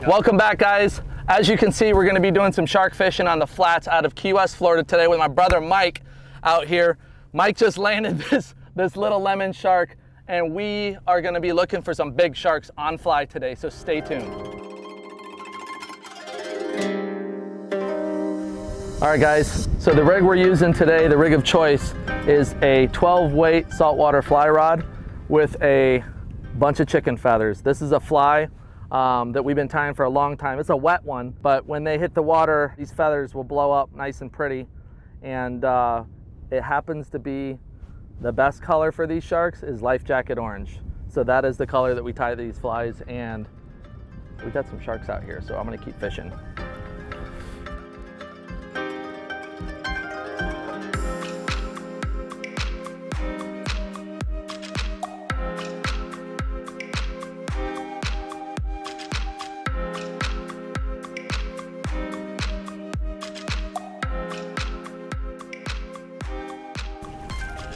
Welcome back, guys. As you can see, we're going to be doing some shark fishing on the flats out of Key West, Florida today with my brother Mike out here. Mike just landed this little lemon shark, and we are going to be looking for some big sharks on fly today, so stay tuned. All right, guys, so the rig we're using today, the rig of choice, is a 12 weight saltwater fly rod with a bunch of chicken feathers. This is a fly that we've been tying for a long time. It's a wet one, but when they hit the water, these feathers will blow up nice and pretty. And it happens to be the best color for these sharks is life jacket orange. So that is the color that we tie these flies, and we got some sharks out here, so I'm gonna keep fishing.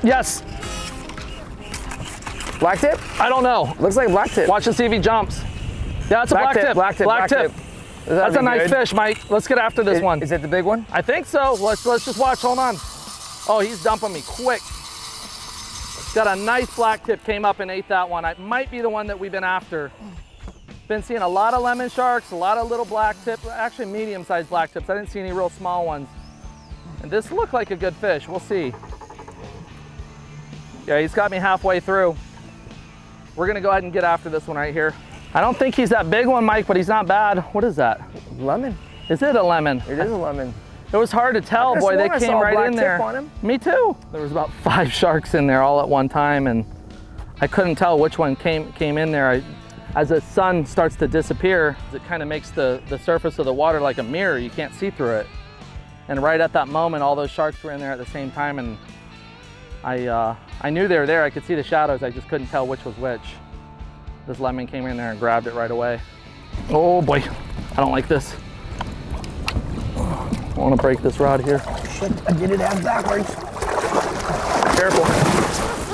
Yes. Black tip? I don't know. Looks like black tip. Watch to see if he jumps. Yeah, it's a black tip. Black tip. That's a nice fish, Mike. Let's get after this one. Is it the big one? I think so. Let's just watch. Hold on. Oh, he's dumping me quick. Got a nice black tip, came up and ate that one. It might be the one that we've been after. Been seeing a lot of lemon sharks, a lot of little black tips, actually medium-sized black tips. I didn't see any real small ones. And this looked like a good fish. We'll see. Yeah, he's got me halfway through. We're gonna go ahead and get after this one right here. I don't think he's that big one, Mike, but he's not bad. What is that? Lemon. Is it a lemon? It is a lemon. It was hard to tell, boy. They came right in there. On him. Me too. There was about 5 sharks in there all at one time, and I couldn't tell which one came in there. As the sun starts to disappear, it kind of makes the surface of the water like a mirror. You can't see through it. And right at that moment, all those sharks were in there at the same time, and I knew they were there. I could see the shadows. I just couldn't tell which was which. This lemon came in there and grabbed it right away. Oh boy, I don't like this. I want to break this rod here. Shit, I did it ass backwards. Careful.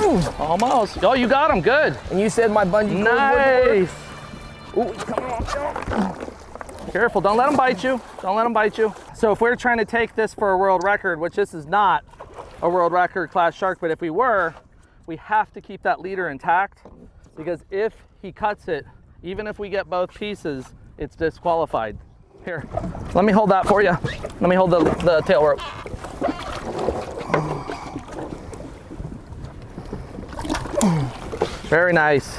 Ooh, almost. Oh, you got him. Good. And you said my bungee cord nice. Ooh, he's coming off. Careful. Don't let him bite you. Don't let him bite you. So if we're trying to take this for a world record, which this is not a world record class shark, but if we were, we have to keep that leader intact, because if he cuts it, even if we get both pieces, it's disqualified. Here, let me hold that for you. Let me hold the tail rope. Very nice.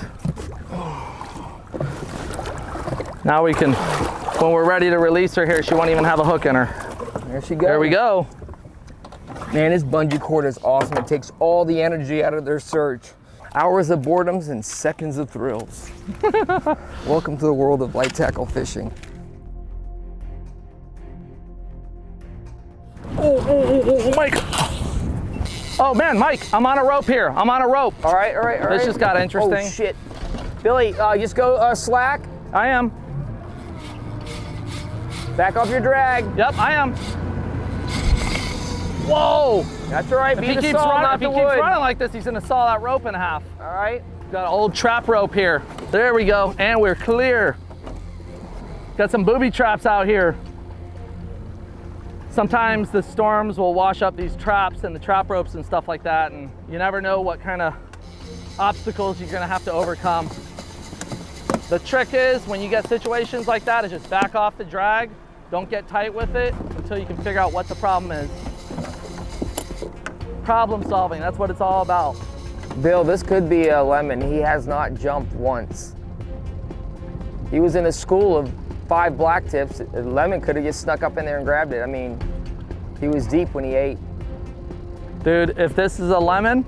Now we can, when we're ready to release her here, she won't even have a hook in her. There she goes. There we go. Man, this bungee cord is awesome. It takes all the energy out of their search. Hours of boredoms and seconds of thrills. Welcome to the world of light tackle fishing. Oh, Mike. Oh man, Mike, I'm on a rope here. I'm on a rope. All right. This just got interesting. Oh shit. Billy, just go slack. I am. Back off your drag. Yep, I am. Whoa! That's all right. If he keeps running like this, he's gonna saw that rope in half. All right. Got an old trap rope here. There we go, and we're clear. Got some booby traps out here. Sometimes the storms will wash up these traps and the trap ropes and stuff like that, and you never know what kind of obstacles you're gonna have to overcome. The trick is, when you get situations like that, is just back off the drag. Don't get tight with it until you can figure out what the problem is. Problem solving, that's what it's all about. Bill, this could be a lemon. He has not jumped once. He was in a school of 5 black tips. A lemon could have just snuck up in there and grabbed it. I mean, he was deep when he ate. Dude, if this is a lemon,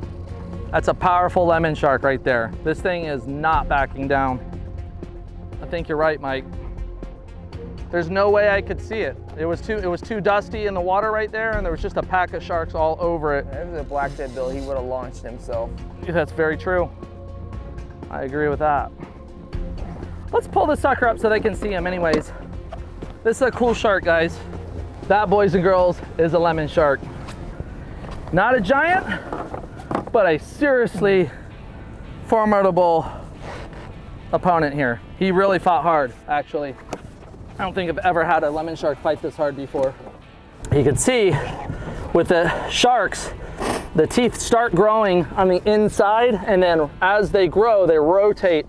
that's a powerful lemon shark right there. This thing is not backing down. I think you're right, Mike. There's no way I could see it. It was too dusty in the water right there, and there was just a pack of sharks all over it. If it was a black tip, Bill, he would have launched himself. That's very true. I agree with that. Let's pull the sucker up so they can see him anyways. This is a cool shark, guys. That, boys and girls, is a lemon shark. Not a giant, but a seriously formidable opponent here. He really fought hard, actually. I don't think I've ever had a lemon shark fight this hard before. You can see with the sharks, the teeth start growing on the inside, and then as they grow, they rotate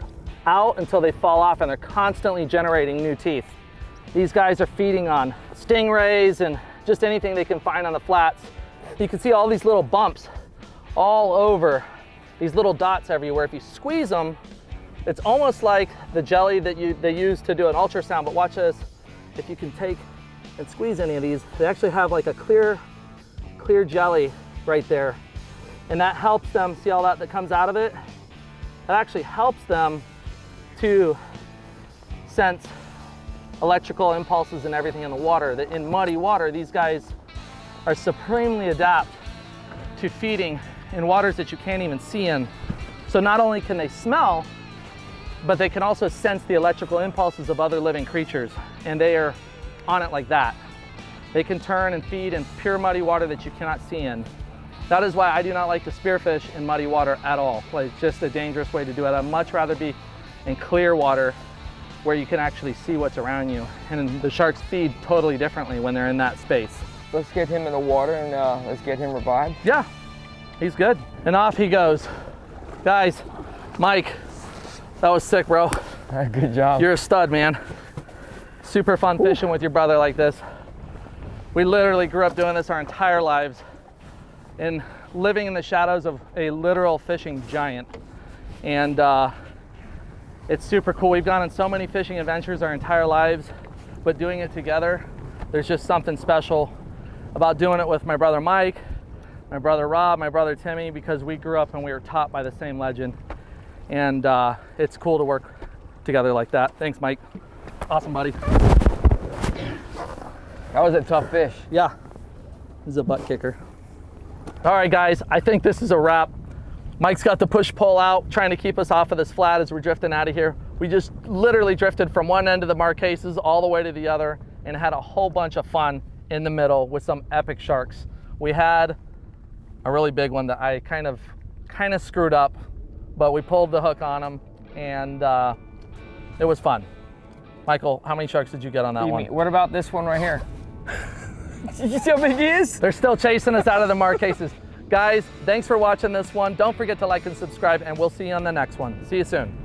out until they fall off, and they're constantly generating new teeth. These guys are feeding on stingrays and just anything they can find on the flats. You can see all these little bumps all over, these little dots everywhere. If you squeeze them, it's almost like the jelly that they use to do an ultrasound, but watch this. If you can take and squeeze any of these, they actually have like a clear jelly right there. And that helps them, see all that comes out of it? That actually helps them to sense electrical impulses and everything in the water. That in muddy water, these guys are supremely adept to feeding in waters that you can't even see in. So not only can they smell, but they can also sense the electrical impulses of other living creatures, and they are on it like that. They can turn and feed in pure muddy water that you cannot see in. That is why I do not like to spearfish in muddy water at all. Like, it's just a dangerous way to do it. I'd much rather be in clear water where you can actually see what's around you. And the sharks feed totally differently when they're in that space. Let's get him in the water and let's get him revived. Yeah, he's good. And off he goes. Guys, Mike, that was sick, bro. Good job. You're a stud, man. Super fun fishing with your brother like this. We literally grew up doing this our entire lives and living in the shadows of a literal fishing giant. And it's super cool. We've gone on so many fishing adventures our entire lives, but doing it together, there's just something special about doing it with my brother Mike, my brother Rob, my brother Timmy, because we grew up and we were taught by the same legend. And it's cool to work together like that. Thanks, Mike. Awesome, buddy. That was a tough fish. Yeah, this is a butt kicker. All right, guys, I think this is a wrap. Mike's got the push-pull out, trying to keep us off of this flat as we're drifting out of here. We just literally drifted from one end of the Marquesas all the way to the other and had a whole bunch of fun in the middle with some epic sharks. We had a really big one that I kind of screwed up, but we pulled the hook on him, and it was fun. Michael, how many sharks did you get on that one? What about this one right here? Did you see how big he is? They're still chasing us out of the Marquesas. Guys, thanks for watching this one. Don't forget to like and subscribe, and we'll see you on the next one. See you soon.